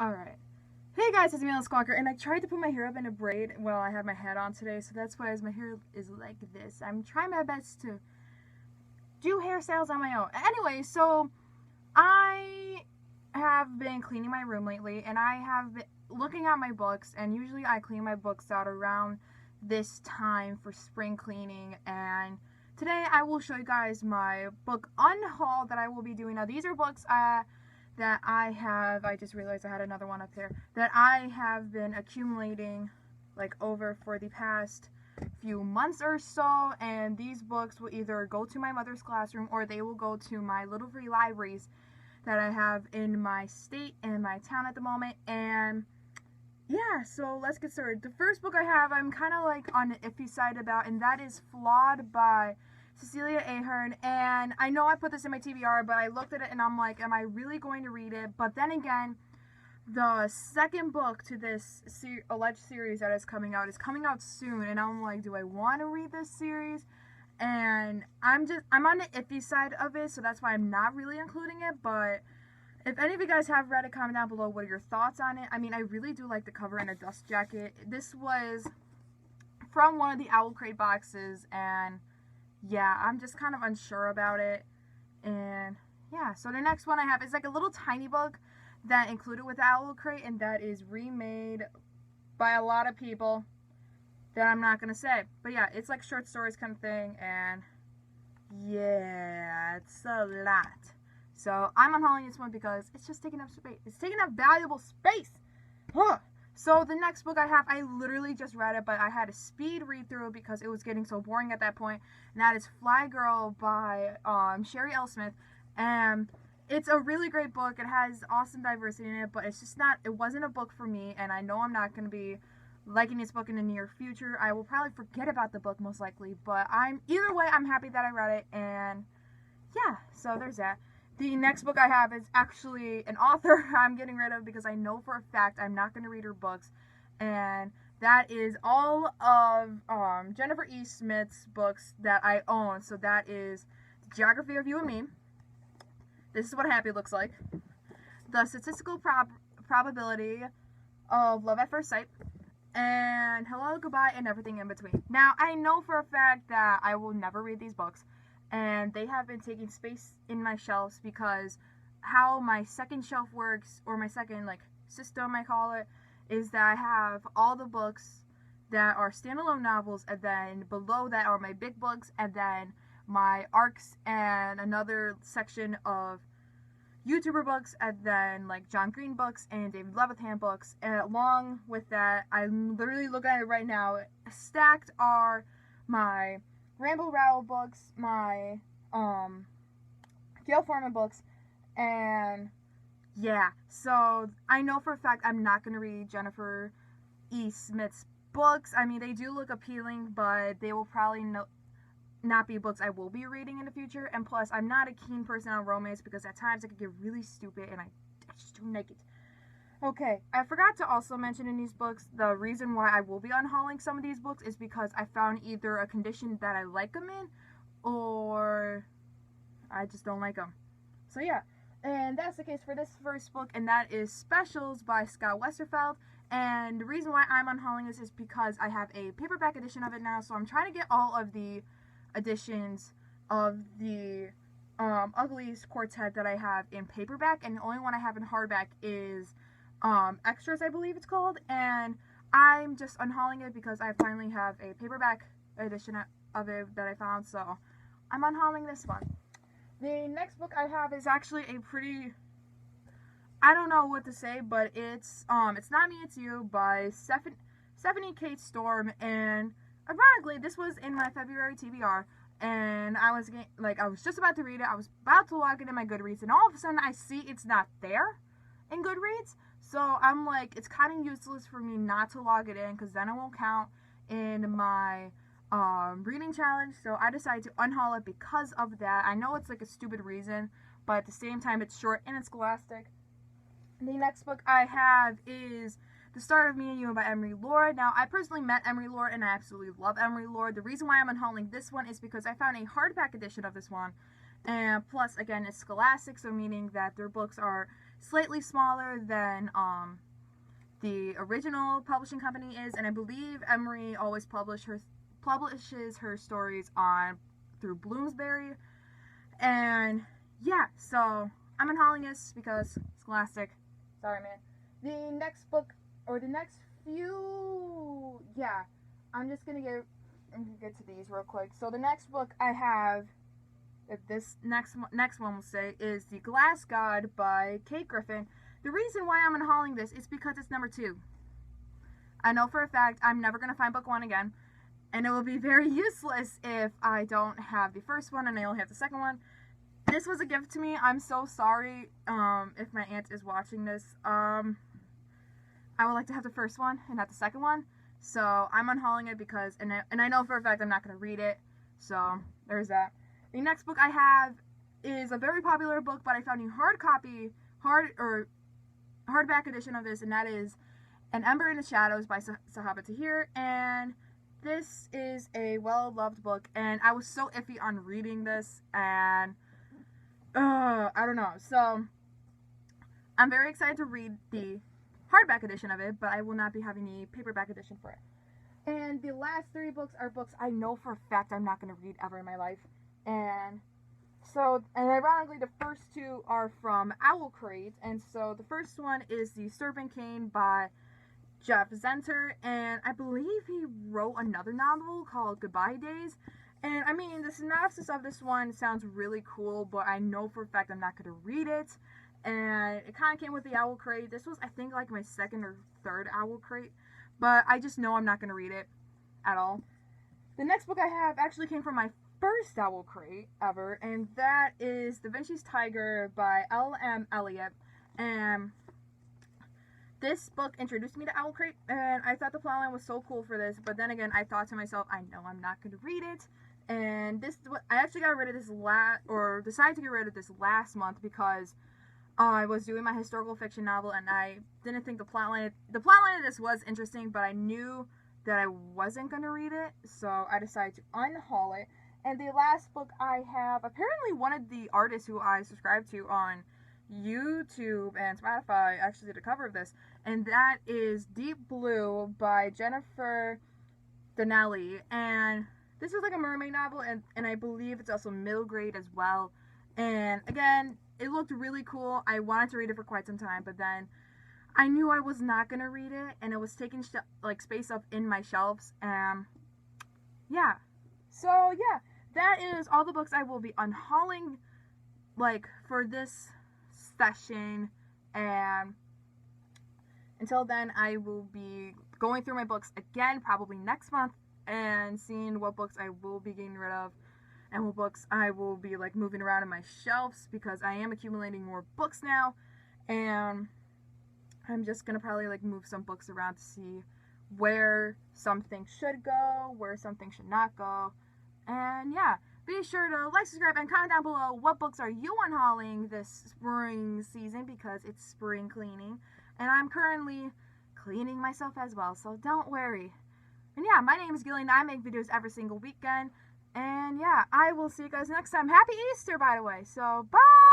Alright. Hey guys, it's me, Squawker, and I tried to put my hair up in a braid while I had my hat on today, so that's why my hair is like this. I'm trying my best to do hairstyles on my own. Anyway, so I have been cleaning my room lately, and I have been looking at my books, and usually I clean my books out around this time for spring cleaning, and today I will show you guys my book Unhaul that I will be doing. Now, these are books that I just realized I had another one up there, that I have been accumulating like over for the past few months or so, and these books will either go to my mother's classroom or they will go to my little free libraries that I have in my state and my town at the moment. And yeah, so let's get started. The first book I have, I'm kind of like on the iffy side about, and that is Flawed by Cecilia Ahern. And I know I put this in my TBR, but I looked at it and I'm like, am I really going to read it? But then again, the second book to this alleged series that is coming out soon, and I'm like, do I want to read this series? And I'm on the iffy side of it, so that's why I'm not really including it. But if any of you guys have read it, comment down below what are your thoughts on it. I mean, I really do like the cover and a dust jacket. This was from one of the Owl Crate boxes, and yeah, I'm just kind of unsure about it. And yeah, so the next one I have is like a little tiny book that included with the Owl Crate, and that is remade by a lot of people that I'm not gonna say. But yeah, it's like short stories kind of thing, and yeah, it's a lot. So I'm unhauling this one because it's just taking up space. It's taking up valuable space. Huh. So the next book I have, I literally just read it, but I had a speed read through because it was getting so boring at that point. And that is Fly Girl by Sherry L. Smith. And it's a really great book. It has awesome diversity in it, but it's just not, it wasn't a book for me. And I know I'm not going to be liking this book in the near future. I will probably forget about the book most likely, but either way, I'm happy that I read it. And yeah, so there's that. The next book I have is actually an author I'm getting rid of because I know for a fact I'm not going to read her books. And that is all of Jennifer E. Smith's books that I own. So that is The Geography of You and Me. This is what happy looks like. The Statistical Probability of Love at First Sight. And Hello, Goodbye, and Everything in Between. Now, I know for a fact that I will never read these books, and they have been taking space in my shelves because how my second shelf works, or my second like system I call it, is that I have all the books that are standalone novels, and then below that are my big books, and then my arcs and another section of YouTuber books, and then like John Green books and David Levithan books. And along with that, I'm literally looking at it right now, stacked are my Ramble Rowell books, my Gail Forman books, and yeah, so I know for a fact I'm not going to read Jennifer E. Smith's books. I mean, they do look appealing, but they will probably not be books I will be reading in the future. And plus, I'm not a keen person on romance because at times it can get really stupid, and I just don't like it. Okay, I forgot to also mention in these books, the reason why I will be unhauling some of these books is because I found either a condition that I like them in, or I just don't like them. So yeah, and that's the case for this first book, and that is Specials by Scott Westerfeld. And the reason why I'm unhauling this is because I have a paperback edition of it now, so I'm trying to get all of the editions of the Uglies Quartet that I have in paperback, and the only one I have in hardback is Extras, I believe it's called. And I'm just unhauling it because I finally have a paperback edition of it that I found, so I'm unhauling this one. The next book I have is actually a pretty, I don't know what to say, but it's Not Me, It's You by Stephanie Kate Storm. And ironically, this was in my February TBR, and I was just about to read it. I was about to log it in my Goodreads, and all of a sudden I see it's not there in Goodreads. So I'm like, it's kind of useless for me not to log it in because then it won't count in my reading challenge. So I decided to unhaul it because of that. I know it's like a stupid reason, but at the same time it's short and it's scholastic. The next book I have is The Start of Me and You by Emery Lord. Now, I personally met Emery Lord, and I absolutely love Emery Lord. The reason why I'm unhauling this one is because I found a hardback edition of this one. And plus, again, it's scholastic, so meaning that their books are slightly smaller than the original publishing company is, and I believe Emery always publishes her stories through Bloomsbury. And yeah, so I'm unhauling this because Scholastic. Sorry, man. The next book, or the next few, yeah, I'm gonna get to these real quick. So the next book I have, if this next one will say, is The Glass God by Kate Griffin. The reason why I'm unhauling this is because it's number 2. I know for a fact I'm never gonna find book 1 again, and it will be very useless if I don't have the first one and I only have the second one. This was a gift to me. I'm so sorry if my aunt is watching this. I would like to have the first one and not the second one. So I'm unhauling it because, and I know for a fact I'm not going to read it. So there's that. The next book I have is a very popular book, but I found a hardback edition of this, and that is An Ember in the Shadows by Sahaba Tahir. And this is a well-loved book, and I was so iffy on reading this, and I don't know. So I'm very excited to read the hardback edition of it, but I will not be having the paperback edition for it. And the last 3 books are books I know for a fact I'm not going to read ever in my life. And ironically, the first 2 are from Owl Crate. And so the first one is The Serpent Cane by Jeff Zenter, and I believe he wrote another novel called Goodbye Days. And I mean, the synopsis of this one sounds really cool, but I know for a fact I'm not going to read it. And it kind of came with the Owl Crate. This was, I think, like my 2nd or 3rd Owl Crate, but I just know I'm not going to read it at all. The next book I have actually came from my first Owl Crate ever, and that is Da Vinci's Tiger by L.M. Eliot. And this book introduced me to Owl Crate, and I thought the plotline was so cool for this, but then again, I thought to myself, I know I'm not going to read it. And I actually got rid of this decided to get rid of this last month because I was doing my historical fiction novel, and I didn't think the plotline of this was interesting, but I knew that I wasn't going to read it, so I decided to unhaul it. And the last book I have, apparently one of the artists who I subscribe to on YouTube and Spotify actually did a cover of this, and that is Deep Blue by Jennifer Donnelly. And this is like a mermaid novel, and I believe it's also middle grade as well. And again, it looked really cool. I wanted to read it for quite some time, but then I knew I was not going to read it, and it was taking space up in my shelves. Yeah. So yeah, that is all the books I will be unhauling for this session, and until then I will be going through my books again probably next month and seeing what books I will be getting rid of and what books I will be moving around in my shelves, because I am accumulating more books now, and I'm just gonna probably move some books around to see where something should go, where something should not go. And yeah, be sure to like, subscribe, and comment down below what books are you unhauling this spring season, because it's spring cleaning, and I'm currently cleaning myself as well, so don't worry. And yeah, my name is Gillian. I make videos every single weekend, and yeah, I will see you guys next time. Happy Easter, by the way, so bye!